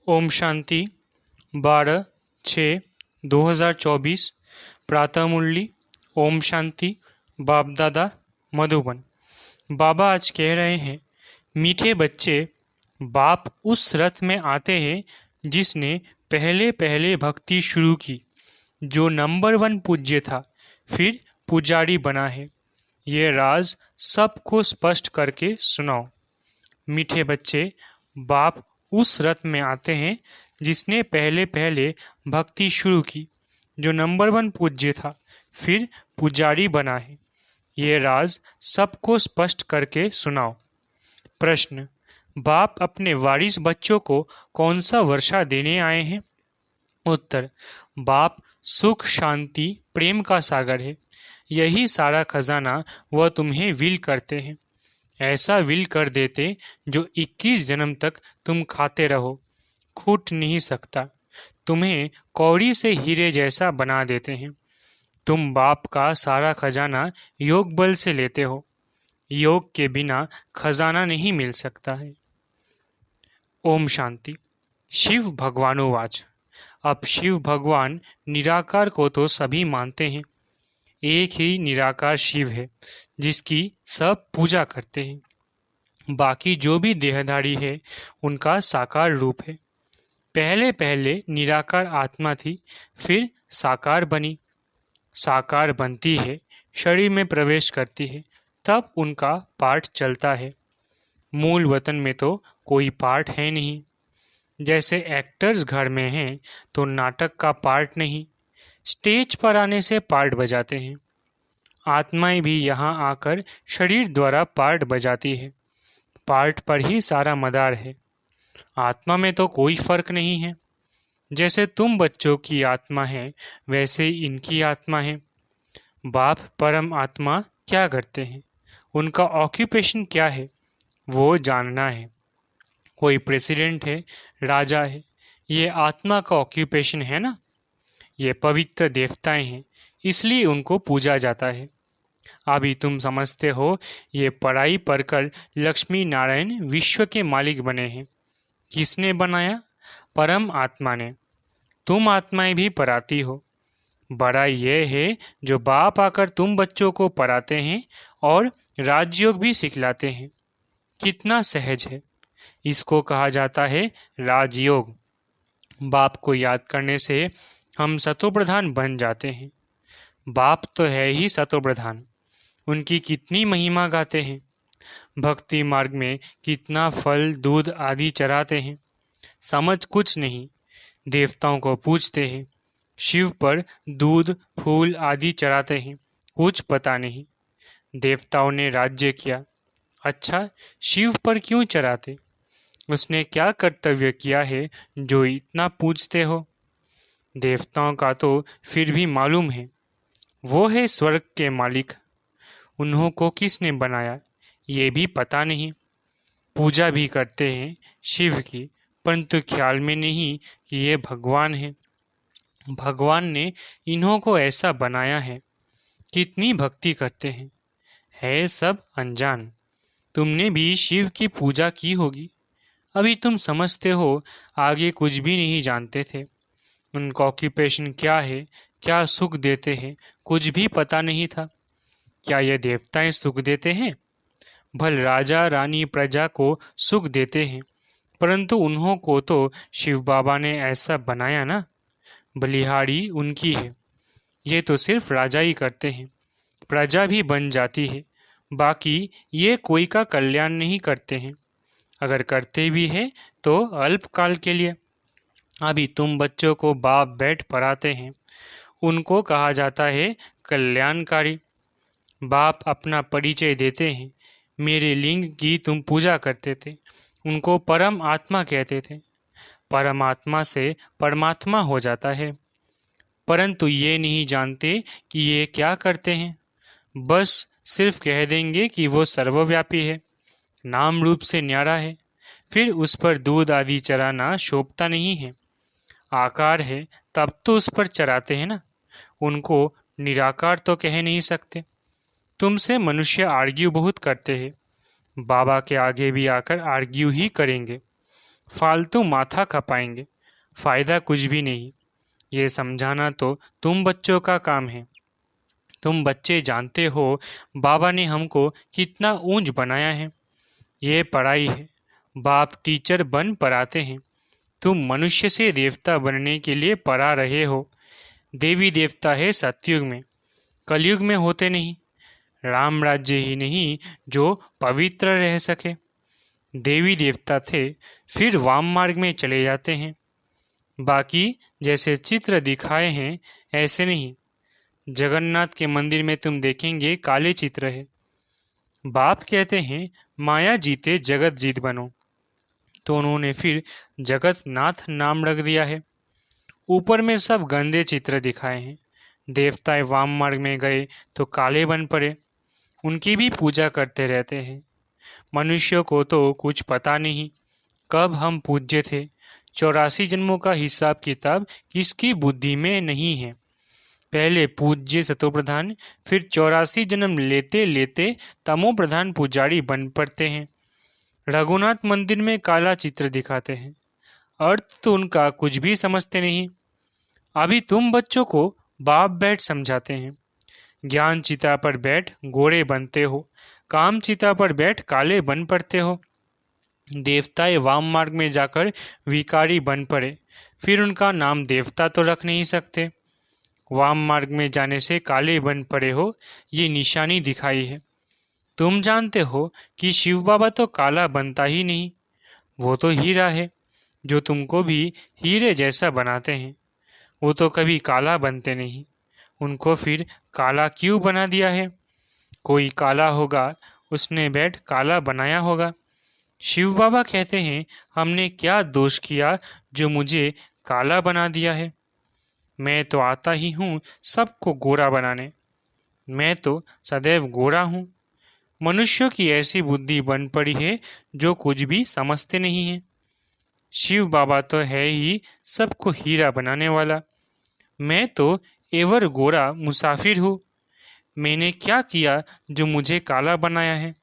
ओम शांति 12/6/2024 प्रातः मुरली। ओम शांति। बाप दादा मधुबन। बाबा आज कह रहे हैं, मीठे बच्चे, बाप उस रथ में आते हैं जिसने पहले पहले भक्ति शुरू की, जो नंबर 1 पूज्य था, फिर पुजारी बना है। ये राज सबको स्पष्ट करके सुनाओ। मीठे बच्चे, बाप उस रथ में आते हैं जिसने पहले पहले भक्ति शुरू की, जो नंबर 1 पूज्य था, फिर पुजारी बना है। ये राज सबको स्पष्ट करके सुनाओ। प्रश्न: बाप अपने वारिस बच्चों को कौन सा वर्षा देने आए हैं? उत्तर: बाप सुख, शांति, प्रेम का सागर है। यही सारा खजाना वह तुम्हें विल करते हैं। ऐसा विल कर देते जो 21 जन्म तक तुम खाते रहो, खूट नहीं सकता। तुम्हें कौड़ी से हीरे जैसा बना देते हैं। तुम बाप का सारा खजाना योग बल से लेते हो। योग के बिना खजाना नहीं मिल सकता है। ओम शांति। शिव भगवानोवाच। अब शिव भगवान निराकार को तो सभी मानते हैं। एक ही निराकार शिव है जिसकी सब पूजा करते हैं। बाकी जो भी देहधारी है उनका साकार रूप है। पहले पहले निराकार आत्मा थी, फिर साकार बनी। साकार बनती है, शरीर में प्रवेश करती है, तब उनका पाठ चलता है। मूल वतन में तो कोई पाठ है नहीं। जैसे एक्टर्स घर में हैं तो नाटक का पार्ट नहीं, स्टेज पर आने से पार्ट बजाते हैं। आत्माएं भी यहाँ आकर शरीर द्वारा पार्ट बजाती है। पार्ट पर ही सारा मदार है। आत्मा में तो कोई फर्क नहीं है। जैसे तुम बच्चों की आत्मा है, वैसे इनकी आत्मा है। बाप परम आत्मा क्या करते हैं, उनका ऑक्यूपेशन क्या है, वो जानना है। कोई प्रेसिडेंट है, राजा है, ये आत्मा का ऑक्यूपेशन है ना। ये पवित्र देवताएं हैं, इसलिए उनको पूजा जाता है। अभी तुम समझते हो, ये पढ़ाई पढ़कर लक्ष्मी नारायण विश्व के मालिक बने हैं। किसने बनाया? परम आत्मा ने। तुम आत्माएं भी पढ़ाती हो। बड़ा ये है जो बाप आकर तुम बच्चों को पढ़ाते हैं और राजयोग भी सिखलाते हैं। कितना सहज है। इसको कहा जाता है राजयोग। बाप को याद करने से हम सतोप्रधान बन जाते हैं। बाप तो है ही सतोप्रधान। उनकी कितनी महिमा गाते हैं। भक्ति मार्ग में कितना फल, दूध आदि चढ़ाते हैं। समझ कुछ नहीं। देवताओं को पूछते हैं, शिव पर दूध फूल आदि चढ़ाते हैं, कुछ पता नहीं। देवताओं ने राज्य किया। अच्छा, शिव पर क्यों चढ़ाते? उसने क्या कर्तव्य किया है जो इतना पूछते हो? देवताओं का तो फिर भी मालूम है, वो है स्वर्ग के मालिक। उन्हों को किसने बनाया ये भी पता नहीं। पूजा भी करते हैं शिव की, परंतु ख्याल में नहीं कि ये भगवान है। भगवान ने इन्हों को ऐसा बनाया है। कितनी भक्ति करते हैं, है सब अनजान। तुमने भी शिव की पूजा की होगी। अभी तुम समझते हो, आगे कुछ भी नहीं जानते थे। उनका ऑक्यूपेशन क्या है, क्या सुख देते हैं, कुछ भी पता नहीं था। क्या ये देवताएं सुख देते हैं? भल राजा रानी प्रजा को सुख देते हैं, परंतु उन्हों को तो शिव बाबा ने ऐसा बनाया ना। बलिहारी उनकी है। ये तो सिर्फ राजा ही करते हैं, प्रजा भी बन जाती है। बाकी ये कोई का कल्याण नहीं करते हैं। अगर करते भी हैं तो अल्पकाल के लिए। अभी तुम बच्चों को बाप बैठ पढ़ाते हैं, उनको कहा जाता है कल्याणकारी। बाप अपना परिचय देते हैं। मेरे लिंग की तुम पूजा करते थे, उनको परम आत्मा कहते थे। परमात्मा से परमात्मा हो जाता है, परंतु ये नहीं जानते कि ये क्या करते हैं। बस सिर्फ कह देंगे कि वो सर्वव्यापी है, नाम रूप से न्यारा है, फिर उस पर दूध आदि चढ़ाना शोभता नहीं है। आकार है तब तो उस पर चढ़ाते हैं ना। उनको निराकार तो कह नहीं सकते। तुमसे मनुष्य आर्ग्यू बहुत करते हैं, बाबा के आगे भी आकर आर्ग्यू ही करेंगे। फालतू माथा खपाएंगे, फायदा कुछ भी नहीं। ये समझाना तो तुम बच्चों का काम है। तुम बच्चे जानते हो बाबा ने हमको कितना ऊंच बनाया है। ये पढ़ाई है, बाप टीचर बन पढ़ाते हैं। तुम मनुष्य से देवता बनने के लिए पढ़ा रहे हो। देवी देवता है सतयुग में, कलयुग में होते नहीं। राम राज्य ही नहीं जो पवित्र रह सके। देवी देवता थे, फिर वाम मार्ग में चले जाते हैं। बाकी जैसे चित्र दिखाए हैं ऐसे नहीं। जगन्नाथ के मंदिर में तुम देखेंगे काले चित्र है। बाप कहते हैं माया जीते जगत जीत बनो, तो उन्होंने फिर जगत नाथ नाम रख दिया है। ऊपर में सब गंदे चित्र दिखाए हैं। देवताएं वाम मार्ग में गए तो काले बन पड़े, उनकी भी पूजा करते रहते हैं। मनुष्यों को तो कुछ पता नहीं कब हम पूज्य थे। 84 जन्मों का हिसाब किताब किसकी बुद्धि में नहीं है। पहले पूज्य सतोप्रधान, फिर 84 जन्म लेते लेते तमो प्रधान पुजारी बन पड़ते हैं। रघुनाथ मंदिर में काला चित्र दिखाते हैं, अर्थ तो उनका कुछ भी समझते नहीं। अभी तुम बच्चों को बाप बैठ समझाते हैं। ज्ञान चिता पर बैठ गोरे बनते हो, काम चिता पर बैठ काले बन पड़ते हो। देवताएं वाम मार्ग में जाकर विकारी बन पड़े, फिर उनका नाम देवता तो रख नहीं सकते। वाम मार्ग में जाने से काले बन पड़े हो, ये निशानी दिखाई है। तुम जानते हो कि शिव बाबा तो काला बनता ही नहीं। वो तो हीरा है, जो तुमको भी हीरे जैसा बनाते हैं। वो तो कभी काला बनते नहीं। उनको फिर काला क्यों बना दिया है? कोई काला होगा, उसने बैठ काला बनाया होगा। शिव बाबा कहते हैं हमने क्या दोष किया जो मुझे काला बना दिया है? मैं तो आता ही हूँ सबको गोरा बनाने। मैं तो सदैव गोरा हूँ। मनुष्यों की ऐसी बुद्धि बन पड़ी है जो कुछ भी समझते नहीं है। शिव बाबा तो है ही सबको हीरा बनाने वाला। मैं तो एवर गोरा मुसाफिर हूँ। मैंने क्या किया जो मुझे काला बनाया है?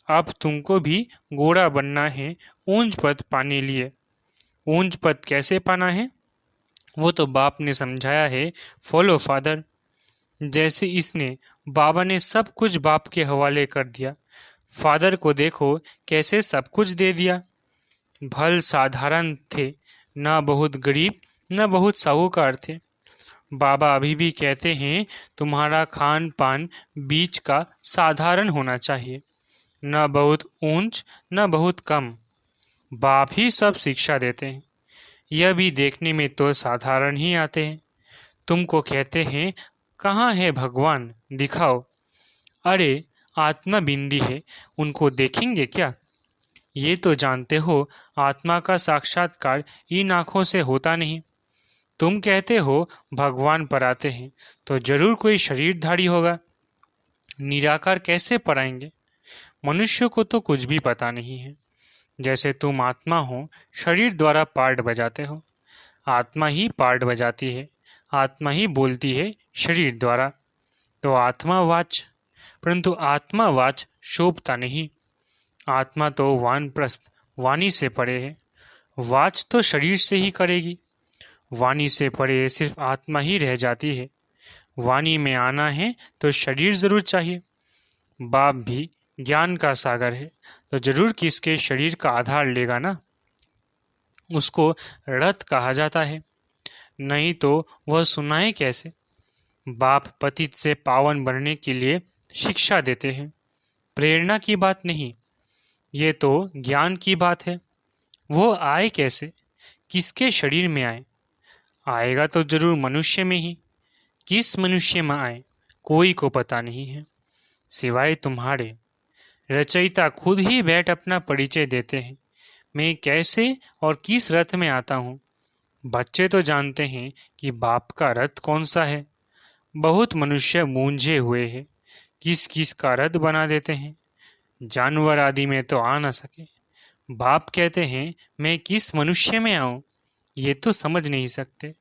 अब तुमको भी गोरा बनना है ऊंच पद पाने लिए। ऊंच पद कैसे पाना है वो तो बाप ने समझाया है। Follow father. जैसे इसने बाबा ने सब कुछ बाप के हवाले कर दिया। फादर को देखो कैसे सब कुछ दे दिया। भल साधारण थे, ना बहुत गरीब न बहुत साहूकार थे। बाबा अभी भी कहते हैं तुम्हारा खान पान बीच का साधारण होना चाहिए, न बहुत ऊंच न बहुत कम। बाप ही सब शिक्षा देते हैं। यह भी देखने में तो साधारण ही आते हैं। तुमको कहते हैं कहाँ है भगवान, दिखाओ। अरे आत्मा बिंदी है, उनको देखेंगे क्या? ये तो जानते हो आत्मा का साक्षात्कार इन आँखों से होता नहीं। तुम कहते हो भगवान पराते हैं, तो जरूर कोई शरीरधारी होगा। निराकार कैसे पराएंगे? मनुष्य को तो कुछ भी पता नहीं है। जैसे तुम आत्मा हो, शरीर द्वारा पार्ट बजाते हो। आत्मा ही पार्ट बजाती है, आत्मा ही बोलती है शरीर द्वारा। तो आत्मा वाच, परंतु आत्मा वाच शोभता नहीं। आत्मा तो वानप्रस्थ वाणी से परे है। वाच तो शरीर से ही करेगी। वाणी से परे सिर्फ आत्मा ही रह जाती है। वाणी में आना है तो शरीर जरूर चाहिए। बाप भी ज्ञान का सागर है, तो जरूर किसके शरीर का आधार लेगा ना। उसको रथ कहा जाता है, नहीं तो वह सुनाए कैसे? बाप पतित से पावन बनने के लिए शिक्षा देते हैं, प्रेरणा की बात नहीं। ये तो ज्ञान की बात है। वो आए कैसे, किसके शरीर में आए? आएगा तो जरूर मनुष्य में ही। किस मनुष्य में आए कोई को पता नहीं है सिवाय तुम्हारे। रचयिता खुद ही बैठ अपना परिचय देते हैं, मैं कैसे और किस रथ में आता हूँ। बच्चे तो जानते हैं कि बाप का रथ कौन सा है। बहुत मनुष्य मूंझे हुए हैं, किस किस का रथ बना देते हैं। जानवर आदि में तो आ न सके। बाप कहते हैं मैं किस मनुष्य में आऊं, ये तो समझ नहीं सकते।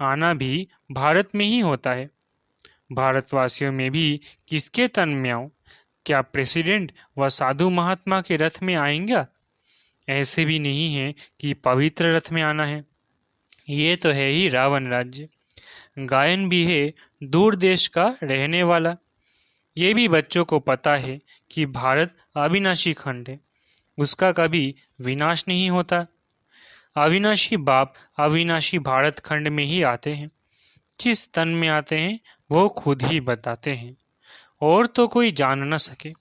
आना भी भारत में ही होता है। भारतवासियों में भी किसके तन में आऊं? क्या प्रेसिडेंट व साधु महात्मा के रथ में आएंगे? ऐसे भी नहीं है कि पवित्र रथ में आना है। ये तो है ही रावण राज्य। गायन भी है दूर देश का रहने वाला। ये भी बच्चों को पता है कि भारत अविनाशी खंड है, उसका कभी विनाश नहीं होता। अविनाशी बाप अविनाशी भारत खंड में ही आते हैं। किस तन में आते हैं वो खुद ही बताते हैं, और तो कोई जान न सके।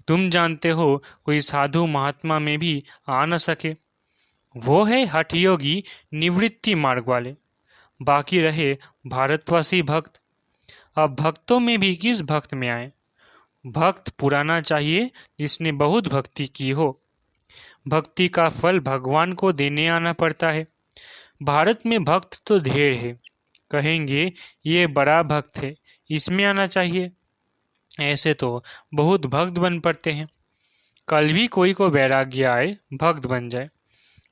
तुम जानते हो कोई साधु महात्मा में भी आ न सके। वो है हठ योगी निवृत्ति मार्ग वाले। बाकी रहे भारतवासी भक्त। अब भक्तों में भी किस भक्त में आए? भक्त पुराना चाहिए जिसने बहुत भक्ति की हो। भक्ति का फल भगवान को देने आना पड़ता है। भारत में भक्त तो ढेर है, कहेंगे ये बड़ा भक्त है, इसमें आना चाहिए। ऐसे तो बहुत भक्त बन पड़ते हैं। कल भी कोई को वैराग्य आए भक्त बन जाए,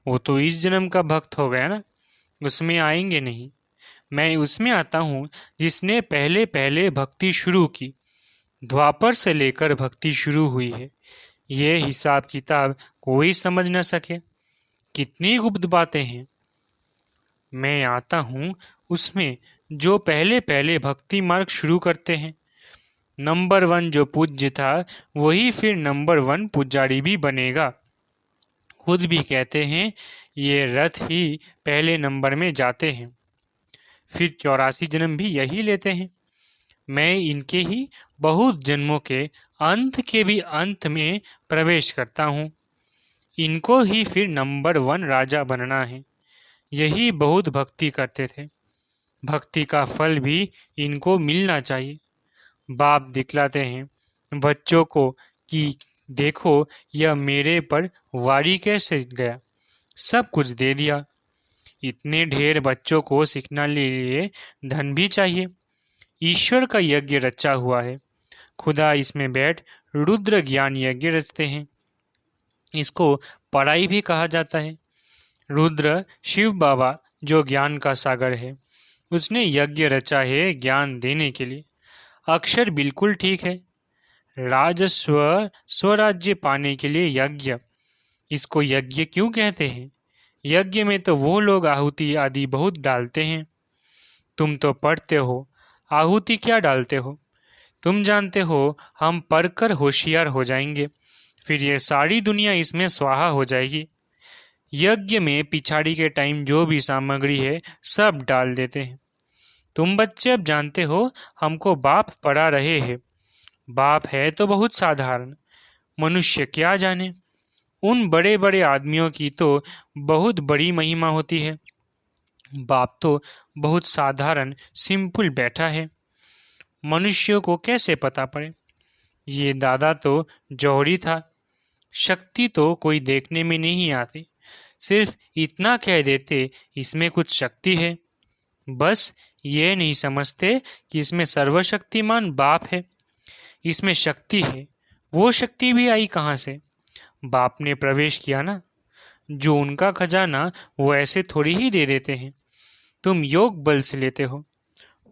वो तो इस जन्म का भक्त हो गया ना, उसमें आएंगे नहीं। मैं उसमें आता हूँ जिसने पहले पहले भक्ति शुरू की। द्वापर से लेकर भक्ति शुरू हुई है। ये हिसाब किताब कोई समझ न सके। कितनी गुप्त बातें हैं। मैं आता हूँ उसमें जो पहले पहले भक्ति मार्ग शुरू करते हैं। नंबर 1 जो पूज्य था वही फिर नंबर 1 पुजारी भी बनेगा। खुद भी कहते हैं ये रथ ही पहले नंबर में जाते हैं, फिर 84 जन्म भी यही लेते हैं। मैं इनके ही बहुत जन्मों के अंत के भी अंत में प्रवेश करता हूँ। इनको ही फिर नंबर 1 राजा बनना है। यही बहुत भक्ति करते थे। भक्ति का फल भी इनको मिलना चाहिए। बाप दिखलाते हैं बच्चों को कि देखो यह मेरे पर वारी कैसे गया, सब कुछ दे दिया। इतने ढेर बच्चों को सीखने के लिए धन भी चाहिए। ईश्वर का यज्ञ रचा हुआ है। खुदा इसमें बैठ रुद्र ज्ञान यज्ञ रचते हैं। इसको पढ़ाई भी कहा जाता है। रुद्र शिव बाबा जो ज्ञान का सागर है, उसने यज्ञ रचा है ज्ञान देने के लिए। अक्षर बिल्कुल ठीक है। राजस्व स्वराज्य पाने के लिए यज्ञ। इसको यज्ञ क्यों कहते हैं? यज्ञ में तो वो लोग आहुति आदि बहुत डालते हैं। तुम तो पढ़ते हो, आहुति क्या डालते हो? तुम जानते हो हम पढ़कर होशियार हो जाएंगे, फिर ये सारी दुनिया इसमें स्वाहा हो जाएगी। यज्ञ में पिछाड़ी के टाइम जो भी सामग्री है सब डाल देते हैं। तुम बच्चे अब जानते हो हमको बाप पढ़ा रहे हैं। बाप है तो बहुत साधारण, मनुष्य क्या जाने। उन बड़े बड़े आदमियों की तो बहुत बड़ी महिमा होती है। बाप तो बहुत साधारण सिंपल बैठा है। मनुष्यों को कैसे पता पड़े? ये दादा तो जौहरी था। शक्ति तो कोई देखने में नहीं आती, सिर्फ इतना कह देते इसमें कुछ शक्ति है। बस ये नहीं समझते कि इसमें सर्वशक्तिमान बाप है। इसमें शक्ति है। वो शक्ति भी आई कहाँ से? बाप ने प्रवेश किया ना। जो उनका खजाना वो ऐसे थोड़ी ही दे देते हैं। तुम योग बल से लेते हो,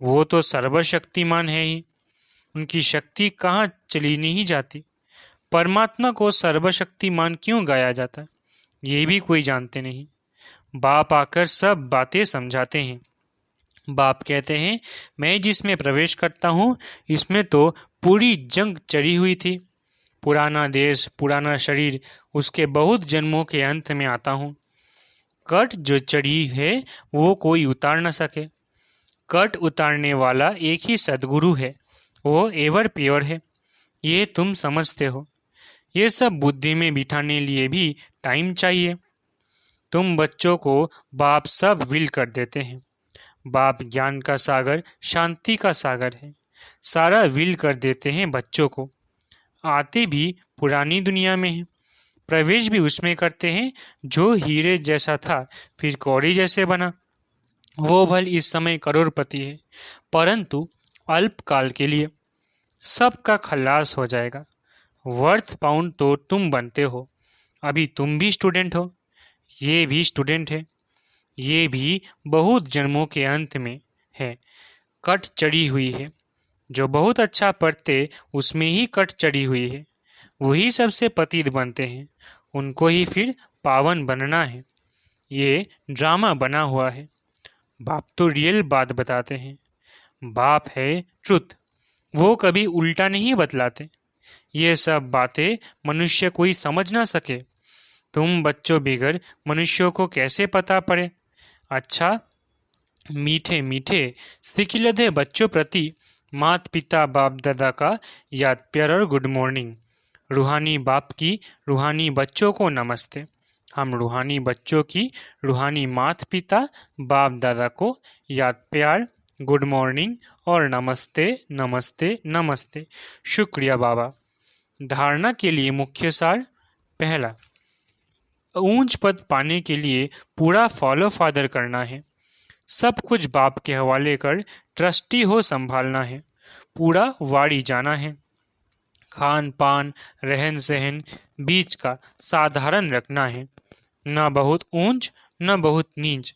वो तो सर्वशक्तिमान है ही। उनकी शक्ति कहाँ चली नहीं जाती। परमात्मा को सर्वशक्तिमान क्यों गाया जाता है, ये भी कोई जानते नहीं। बाप आकर सब बातें समझाते हैं। बाप कहते हैं मैं जिसमें प्रवेश करता हूँ इसमें तो पूरी जंग चढ़ी हुई थी। पुराना देश, पुराना शरीर, उसके बहुत जन्मों के अंत में आता हूँ। कट जो चढ़ी है वो कोई उतार न सके। कट उतारने वाला एक ही सदगुरु है, वो एवर प्योर है। ये तुम समझते हो। ये सब बुद्धि में बिठाने लिए भी टाइम चाहिए। तुम बच्चों को बाप सब विल कर देते हैं। बाप ज्ञान का सागर, शांति का सागर है। सारा विल कर देते हैं बच्चों को। आते भी पुरानी दुनिया में हैं, प्रवेश भी उसमें करते हैं जो हीरे जैसा था फिर कौड़ी जैसे बना। वो भल इस समय करोड़पति है, परंतु अल्पकाल के लिए। सबका खलास हो जाएगा। वर्थ पाउंड तो तुम बनते हो। अभी तुम भी स्टूडेंट हो, ये भी स्टूडेंट है। ये भी बहुत जन्मों के अंत में है। कट चढ़ी हुई है। जो बहुत अच्छा पढ़ते उसमें ही कट चढ़ी हुई है। वही सबसे पतित बनते हैं। उनको ही फिर पावन बनना है। ये ड्रामा बना हुआ है। बाप तो रियल बात बताते हैं। बाप है ट्रुथ। वो कभी उल्टा नहीं बतलाते। ये सब बातें मनुष्य कोई समझ ना सके। तुम बच्चों बिगर मनुष्यों को कैसे पता पड़े? अच्छा, मीठे मीठे सिकिलधे बच्चों प्रति मात पिता बाप दादा का याद प्यार और गुड मॉर्निंग। रूहानी बाप की रूहानी बच्चों को नमस्ते। हम रूहानी बच्चों की रूहानी मात पिता बाप दादा को याद प्यार, गुड मॉर्निंग और नमस्ते नमस्ते नमस्ते। शुक्रिया बाबा। धारणा के लिए मुख्य सार। पहला, ऊंच पद पाने के लिए पूरा फॉलो फादर करना है। सब कुछ बाप के हवाले कर ट्रस्टी हो संभालना है। पूरा वाड़ी जाना है। खान पान रहन सहन बीच का साधारण रखना है। न बहुत ऊंच न बहुत नीच।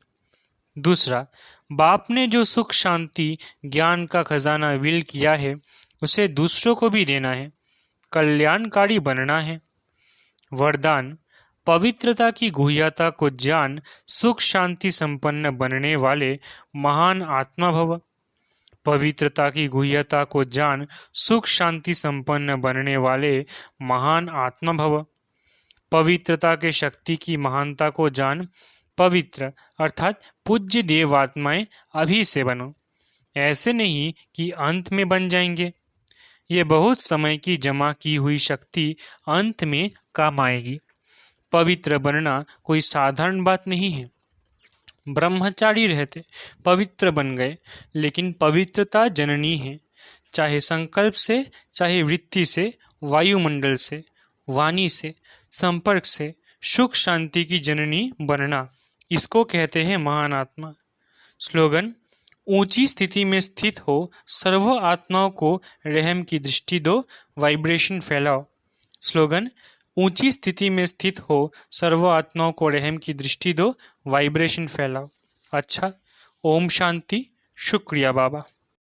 दूसरा, बाप ने जो सुख शांति ज्ञान का खजाना विल किया है उसे दूसरों को भी देना है। कल्याणकारी बनना है। वरदान, पवित्रता की गुह्यता को जान सुख शांति संपन्न बनने वाले महान आत्मा भव। पवित्रता की गुह्यता को जान सुख शांति संपन्न बनने वाले महान आत्मा भव। पवित्रता के शक्ति की महानता को जान पवित्र अर्थात पूज्य देवात्माएं अभी से बनो। ऐसे नहीं कि अंत में बन जाएंगे। ये बहुत समय की जमा की हुई शक्ति अंत में काम आएगी। पवित्र बनना कोई साधारण बात नहीं है। ब्रह्मचारी रहते पवित्र बन गए, लेकिन पवित्रता जननी है। चाहे संकल्प से, चाहे वृत्ति से, वायुमंडल से, वाणी से, संपर्क से सुख शांति की जननी बनना, इसको कहते हैं महान आत्मा। स्लोगन, ऊंची स्थिति में स्थित हो सर्व आत्माओं को रहम की दृष्टि दो, वाइब्रेशन फैलाओ। स्लोगन, ऊंची स्थिति में स्थित हो सर्व आत्माओं को रहम की दृष्टि दो, वाइब्रेशन फैलाओ। अच्छा, ओम शांति। शुक्रिया बाबा।